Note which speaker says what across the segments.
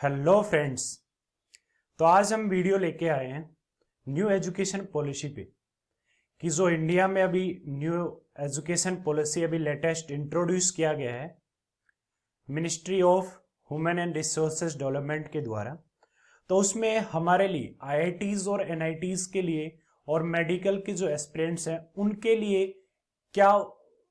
Speaker 1: Hello friends. तो आज हम वीडियो लेके आए हैं न्यू एजुकेशन पॉलिसी पे कि जो इंडिया में अभी न्यू एजुकेशन पॉलिसी अभी लेटेस्ट इंट्रोड्यूस किया गया है ministry of human and resources development के द्वारा। तो उसमें हमारे लिए आईआईटीज और एनआईटीज के लिए और मेडिकल के जो एस्पिरेंट्स हैं उनके लिए क्या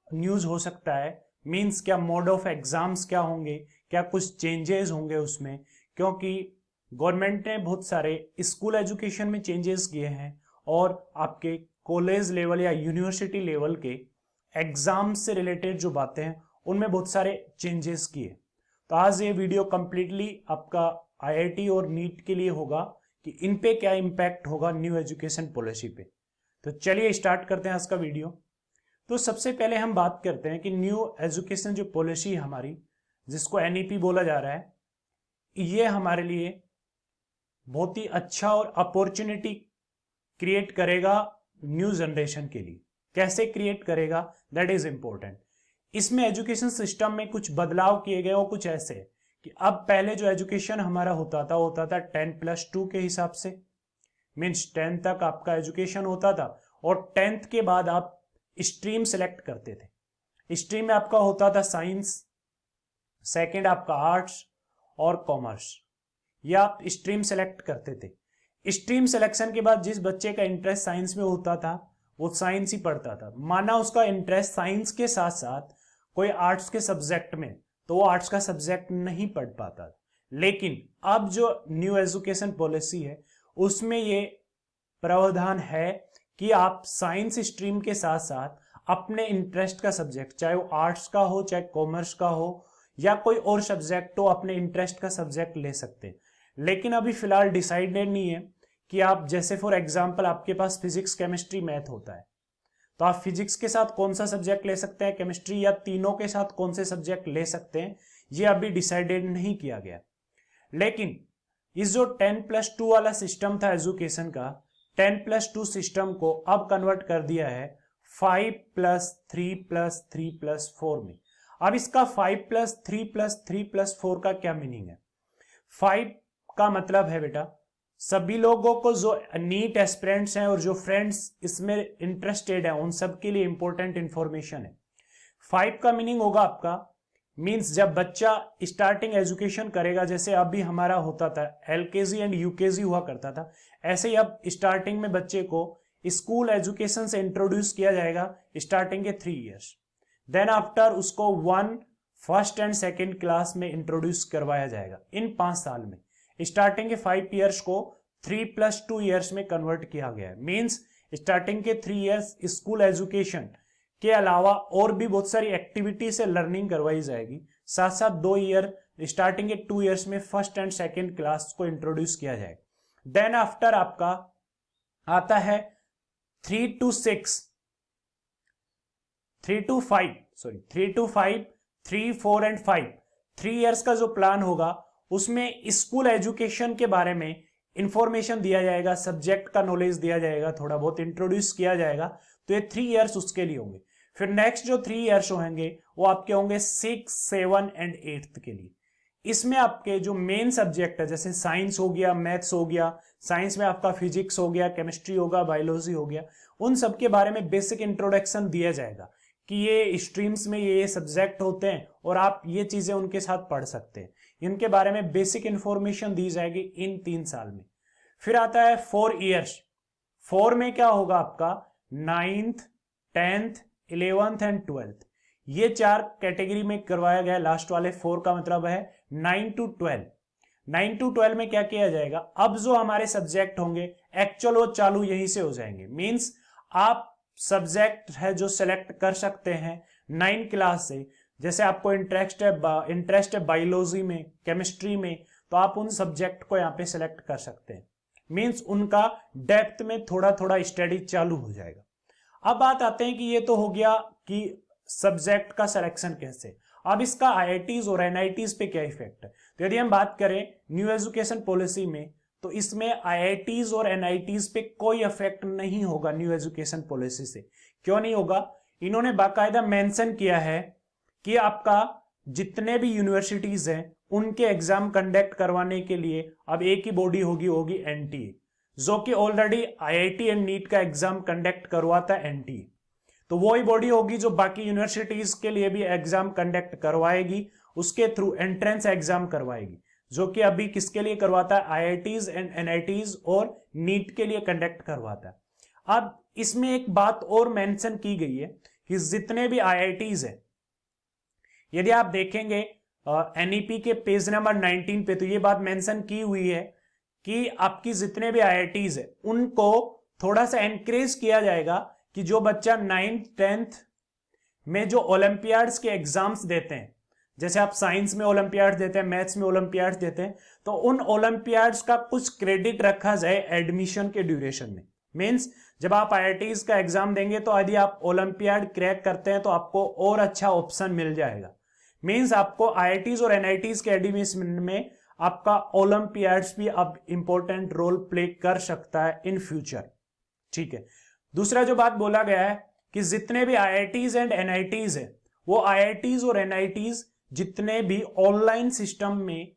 Speaker 1: न्यूज़ हो सकता है, मींस क्या मोड ऑफ एग्जाम्स क्या होंगे, क्या कुछ चेंजेस होंगे उसमें, क्योंकि गवर्नमेंट ने बहुत सारे स्कूल एजुकेशन में चेंजेस किए हैं और आपके कॉलेज लेवल या यूनिवर्सिटी लेवल के एग्जाम से रिलेटेड जो बातें हैं उनमें बहुत सारे चेंजेस किए। तो आज ये वीडियो कंप्लीटली आपका आईआईटी और नीट के लिए होगा कि इन पे क्या इम्पैक्ट होगा न्यू एजुकेशन पॉलिसी पे। तो चलिए स्टार्ट करते हैं आज का वीडियो। तो सबसे पहले हम बात करते हैं कि न्यू एजुकेशन जो पॉलिसी हमारी, जिसको एनईपी बोला जा रहा है, ये हमारे लिए बहुत ही अच्छा और अपॉर्चुनिटी क्रिएट करेगा न्यू जनरेशन के लिए। कैसे क्रिएट करेगा, दैट इज इंपॉर्टेंट। इसमें एजुकेशन सिस्टम में कुछ बदलाव किए गए और कुछ ऐसे कि अब पहले जो एजुकेशन हमारा होता था 10+2 के हिसाब से, मीन्स 10 तक आपका एजुकेशन होता था और 10th के बाद आप स्ट्रीम सेलेक्ट करते थे। स्ट्रीम में आपका होता था साइंस, सेकंड आपका आर्ट्स और कॉमर्स, या आप स्ट्रीम सेलेक्ट करते थे। स्ट्रीम सिलेक्शन के बाद जिस बच्चे का इंटरेस्ट साइंस में होता था वो साइंस ही पढ़ता था। माना उसका इंटरेस्ट साइंस के साथ साथ कोई आर्ट्स के सब्जेक्ट में, तो वो आर्ट्स का सब्जेक्ट नहीं पढ़ पाता। लेकिन अब जो न्यू एजुकेशन पॉलिसी है उसमें ये प्रावधान है कि आप साइंस स्ट्रीम के साथ साथ अपने इंटरेस्ट का सब्जेक्ट, चाहे वो आर्ट्स का हो चाहे कॉमर्स का हो या कोई और सब्जेक्ट हो, अपने इंटरेस्ट का सब्जेक्ट ले सकते हैं। लेकिन अभी फिलहाल डिसाइडेड नहीं है कि आप, जैसे फॉर एग्जांपल आपके पास फिजिक्स केमिस्ट्री मैथ होता है, तो आप फिजिक्स के साथ कौन सा सब्जेक्ट ले सकते हैं, केमिस्ट्री, या तीनों के साथ कौन से सब्जेक्ट ले सकते हैं, ये अभी डिसाइडेड नहीं किया गया। लेकिन इस जो 10+2 वाला सिस्टम था एजुकेशन का, 10+2 सिस्टम को अब कन्वर्ट कर दिया है 5+3+3+4 में। अब इसका 5+3+3+4 का क्या मीनिंग है? 5 का मतलब है बेटा, सभी लोगों को जो नीट एस्पिरेंट्स हैं और जो फ्रेंड्स इसमें इंटरेस्टेड हैं उन सब के लिए इंपॉर्टेंट इंफॉर्मेशन है। 5 का मीनिंग होगा आपका, मींस जब बच्चा स्टार्टिंग एजुकेशन करेगा, जैसे अभी हमारा होता था एलकेजी एंड यूकेजी हुआ करता था, ऐसे ही अब स्टार्टिंग में बच्चे को स्कूल एजुकेशन से इंट्रोड्यूस किया जाएगा स्टार्टिंग के 3 इयर्स। देन आफ्टर उसको 1 फर्स्ट एंड सेकेंड क्लास में इंट्रोड्यूस करवाया जाएगा इन 5 साल में। स्टार्टिंग के 5 इयर्स को 3+2 इयर्स में कन्वर्ट किया गया है। मींस स्टार्टिंग के 3 इयर्स स्कूल एजुकेशन के अलावा और भी बहुत सारी एक्टिविटी से लर्निंग करवाई जाएगी। साथ साथ 2 ईयर, स्टार्टिंग के 2 इयर्स में फर्स्ट एंड सेकेंड क्लास को इंट्रोड्यूस किया जाएगा। देन आफ्टर आपका आता है 3 to 5, 3, 4 एंड 5, 3 इयर्स का जो प्लान होगा उसमें स्कूल एजुकेशन के बारे में इंफॉर्मेशन दिया जाएगा, सब्जेक्ट का नॉलेज दिया जाएगा, थोड़ा बहुत इंट्रोड्यूस किया जाएगा। तो ये 3 इयर्स उसके लिए होंगे। फिर नेक्स्ट जो 3 इयर्स होंगे वो आपके होंगे 6, 7 एंड 8 के लिए। इसमें आपके जो मेन सब्जेक्ट है, जैसे साइंस हो गया, मैथ्स हो गया, साइंस में आपका फिजिक्स हो गया, केमिस्ट्री होगा, बायोलॉजी हो गया, उन सब के बारे में बेसिक इंट्रोडक्शन दिया जाएगा कि ये स्ट्रीम्स में ये सब्जेक्ट होते हैं और आप ये चीजें उनके साथ पढ़ सकते हैं। इनके बारे में बेसिक इंफॉर्मेशन दी जाएगी इन 3 साल में। फिर आता है 4 इयर्स। 4 में क्या होगा आपका 9th, 10th, 11th and 12th, ये 4 कैटेगरी में करवाया गया। लास्ट वाले 4 का मतलब है 9 to 12। 9 to 12 में क्या किया जाएगा, अब जो हमारे सब्जेक्ट होंगे एक्चुअल वो चालू यहीं से हो जाएंगे। मींस आप सब्जेक्ट है जो सेलेक्ट कर सकते हैं 9 क्लास से। जैसे आपको इंटरेस्ट है बायोलॉजी में, केमिस्ट्री में, तो आप उन सब्जेक्ट को यहाँ पे सेलेक्ट कर सकते हैं। मींस उनका डेप्थ में थोड़ा थोड़ा स्टडी चालू हो जाएगा। अब बात आते हैं कि ये तो हो गया कि सब्जेक्ट का सिलेक्शन कैसे। अब इसका आईआईटीज और एनआईटीज पे क्या इफेक्ट है। तो यदि हम बात करें न्यू एजुकेशन पॉलिसी में, तो इसमें आईआईटीज और एनआईटीज पे कोई इफेक्ट नहीं होगा न्यू एजुकेशन पॉलिसी से। क्यों नहीं होगा? इन्होंने बाकायदा मेंशन किया है कि आपका जितने भी यूनिवर्सिटीज हैं उनके एग्जाम कंडक्ट करवाने के लिए अब एक ही बॉडी होगी एनटीए, जो कि ऑलरेडी आईआईटी एंड नीट का एग्जाम कंडक्ट करवाता है एनटीए। तो वही बॉडी होगी जो बाकी यूनिवर्सिटीज के लिए भी एग्जाम कंडक्ट करवाएगी, उसके थ्रू एंट्रेंस एग्जाम करवाएगी, जो कि अभी किसके लिए करवाता है, आईआईटीज एंड एनआईटीज और नीट के लिए कंडक्ट करवाता है। अब इसमें एक बात और मेंशन की गई है कि जितने भी आईआईटीज है, यदि आप देखेंगे एनईपी के पेज नंबर 19 पे, तो ये बात मेंशन की हुई है कि आपकी जितने भी आईआईटीज है उनको थोड़ा सा एनकरेज किया जाएगा कि जो बच्चा 9th 10th में जो ओलंपियाड्स के एग्जाम्स देते हैं, जैसे आप साइंस में ओलंपियाड देते हैं, मैथ्स में ओलंपियाड देते हैं, तो उन ओलंपियाड्स का कुछ क्रेडिट रखा जाए एडमिशन के ड्यूरेशन में। मींस जब आप आईआईटीज का एग्जाम देंगे तो यदि आप ओलंपियाड क्रैक करते हैं तो आपको और अच्छा ऑप्शन मिल जाएगा। मींस आपको आईआईटीज और एनआईटीज के एडमिशन में आपका ओलंपियाड्स भी अब इंपॉर्टेंट रोल प्ले कर सकता है इन फ्यूचर। ठीक है। दूसरा जो बात बोला गया है कि जितने भी आईआईटीज एंड एनआईटीज है, वो आईआईटीज और एनआईटीज जितने भी ऑनलाइन सिस्टम में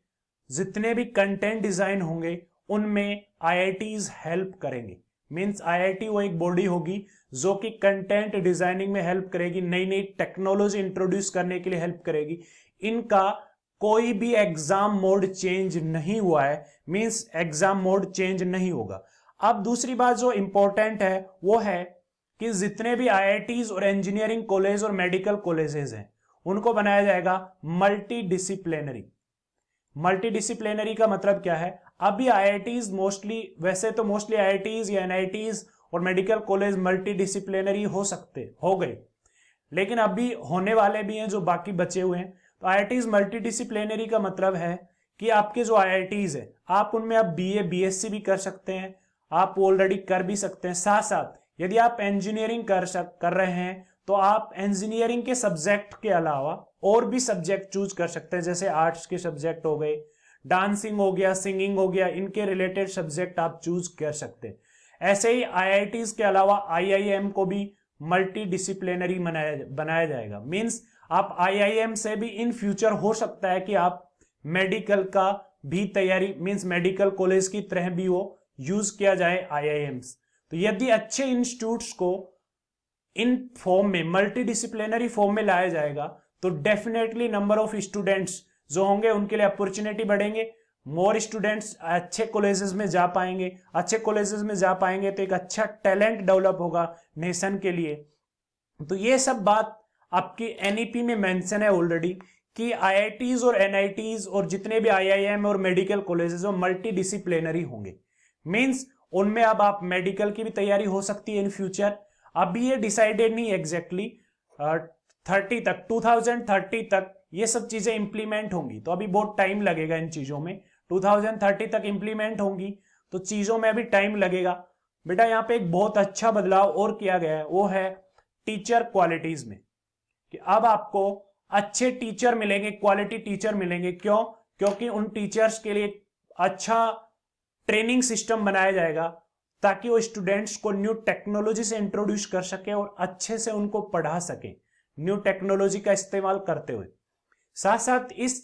Speaker 1: जितने भी कंटेंट डिजाइन होंगे उनमें आईआईटीज हेल्प करेंगे। मींस आईआईटी वो एक बॉडी होगी जो कि कंटेंट डिजाइनिंग में हेल्प करेगी, नई नई टेक्नोलॉजी इंट्रोड्यूस करने के लिए हेल्प करेगी। इनका कोई भी एग्जाम मोड चेंज नहीं हुआ है, मींस एग्जाम मोड चेंज नहीं होगा। अब दूसरी बात जो इंपॉर्टेंट है वो है कि जितने भी आईआईटीज और इंजीनियरिंग कॉलेज और मेडिकल कॉलेजेस हैं उनको बनाया जाएगा मल्टी डिसिप्लिनरी। मल्टी डिसिप्लिनरी का मतलब क्या है, अभी आईआईटीज मोस्टली, वैसे तो मोस्टली आईआईटीज या एनआईटीज और मेडिकल कॉलेज मल्टी डिसिप्लिनरी हो गए, लेकिन अभी होने वाले भी हैं जो बाकी बचे हुए हैं। तो आईआईटीज मल्टी डिसिप्लिनरी का मतलब है कि आपके जो आईआईटीज है आप उनमें अब बीए बीएससी भी कर सकते हैं, आप ऑलरेडी कर भी सकते हैं। साथ साथ यदि आप इंजीनियरिंग कर रहे हैं तो आप इंजीनियरिंग के सब्जेक्ट के अलावा और भी सब्जेक्ट चूज कर सकते हैं, जैसे आर्ट्स के सब्जेक्ट हो गए, डांसिंग हो गया, सिंगिंग हो गया, इनके रिलेटेड सब्जेक्ट आप चूज कर सकते हैं। ऐसे ही आईआईटीज के अलावा आईआईएम को भी मल्टी डिसिप्लिनरी बनाया जाएगा। मींस आप आईआईएम से भी इन फ्यूचर हो सकता है कि आप मेडिकल का भी तैयारी, मींस मेडिकल कॉलेज की तरह भी वो यूज किया जाए आईआईएम्स। तो यदि अच्छे इंस्टीट्यूट्स को इन फॉर्म में, मल्टी डिसिप्लिनरी फॉर्म में लाया जाएगा तो डेफिनेटली नंबर ऑफ स्टूडेंट्स जो होंगे उनके लिए अपॉर्चुनिटी बढ़ेंगे, मोर स्टूडेंट्स अच्छे कॉलेजेस में जा पाएंगे, अच्छे कॉलेजेस में जा पाएंगे तो एक अच्छा टैलेंट डेवलप होगा नेशन के लिए। तो ये सब बात आपकी एनईपी में मेंशन है ऑलरेडी कि आईआईटीज और एनआईटीज और जितने भी आईआईएम और मेडिकल कॉलेजेस वो मल्टी डिसिप्लिनरी होंगे। मींस उनमें अब आप मेडिकल की भी तैयारी हो सकती है इन फ्यूचर। अभी ये डिसाइडेड नहीं एग्जैक्टली 2030 तक ये सब चीजें इंप्लीमेंट होंगी, तो अभी बहुत टाइम लगेगा इन चीजों में। 2030 तक इंप्लीमेंट होंगी तो चीजों में अभी टाइम लगेगा। बेटा यहाँ पे एक बहुत अच्छा बदलाव और किया गया है, वो है टीचर क्वालिटीज में, कि अब आपको अच्छे टीचर मिलेंगे, क्वालिटी टीचर मिलेंगे। क्यों? क्योंकि उन टीचर्स के लिए अच्छा ट्रेनिंग सिस्टम बनाया जाएगा ताकि वो स्टूडेंट्स को न्यू टेक्नोलॉजी से इंट्रोड्यूस कर सके और अच्छे से उनको पढ़ा सके न्यू टेक्नोलॉजी का इस्तेमाल करते हुए। साथ साथ इस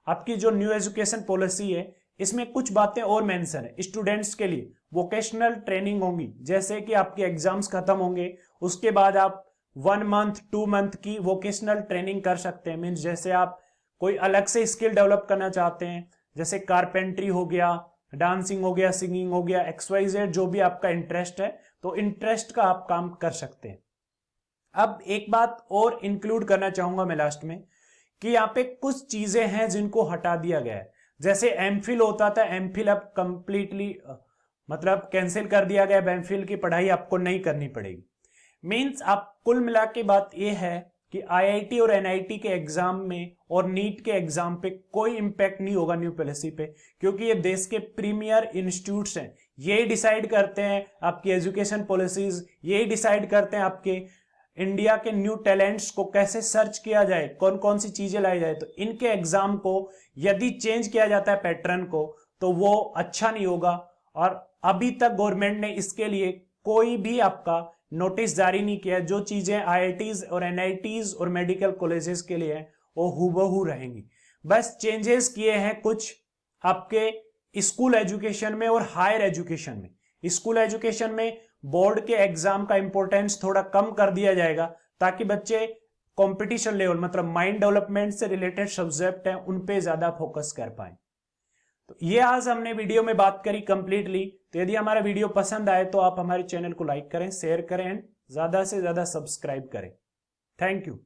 Speaker 1: आपकी जो न्यू एजुकेशन पॉलिसी है इसमें कुछ बातें और मेंशन है। स्टूडेंट्स के लिए वोकेशनल ट्रेनिंग होंगी, जैसे कि आपके एग्जाम्स खत्म होंगे उसके बाद आप 1 मंथ 2 मंथ की वोकेशनल ट्रेनिंग कर सकते हैं। मीन्स जैसे आप कोई अलग से स्किल डेवलप करना चाहते हैं, जैसे कारपेंट्री हो गया, डांसिंग हो गया, सिंगिंग हो गया, XYZ जो भी आपका इंटरेस्ट है, तो इंटरेस्ट का आप काम कर सकते हैं। अब एक बात और इंक्लूड करना चाहूंगा मैं लास्ट में कि यहाँ पे कुछ चीजें हैं जिनको हटा दिया गया है। जैसे एमफिल होता था, एमफिल अब कंप्लीटली मतलब कैंसिल कर दिया गया। एमफिल की पढ़ाई आपको नहीं करनी पड़ेगी। मींस आप कुल मिला के बात यह है कि आईआईटी और एनआईटी के एग्जाम में और नीट के एग्जाम पे कोई इंपैक्ट नहीं होगा न्यू पॉलिसी पे, क्योंकि ये देश के प्रीमियर इंस्टीट्यूट्स हैं, यही डिसाइड करते हैं आपकी एजुकेशन पॉलिसीज, यही डिसाइड करते हैं आपके इंडिया के न्यू टैलेंट्स को कैसे सर्च किया जाए, कौन कौन सी चीजें लाई जाए। तो इनके एग्जाम को यदि चेंज किया जाता है पैटर्न को तो वो अच्छा नहीं होगा। और अभी तक गवर्नमेंट ने इसके लिए कोई भी आपका नोटिस जारी नहीं किया। जो चीजें आईआईटीज और एनआईटीज और मेडिकल कॉलेजेस के लिए हैं वो हूबहू रहेंगी। बस चेंजेस किए हैं कुछ आपके स्कूल एजुकेशन में और हायर एजुकेशन में। स्कूल एजुकेशन में बोर्ड के एग्जाम का इंपॉर्टेंस थोड़ा कम कर दिया जाएगा ताकि बच्चे कंपटीशन लेवल मतलब माइंड डेवलपमेंट से रिलेटेड सब्जेक्ट हैं उन पे ज्यादा फोकस कर पाए। तो ये आज हमने वीडियो में बात करी कंप्लीटली। तो यदि हमारा वीडियो पसंद आए तो आप हमारे चैनल को लाइक करें, शेयर करें एंड ज्यादा से ज्यादा सब्सक्राइब करें। Thank you.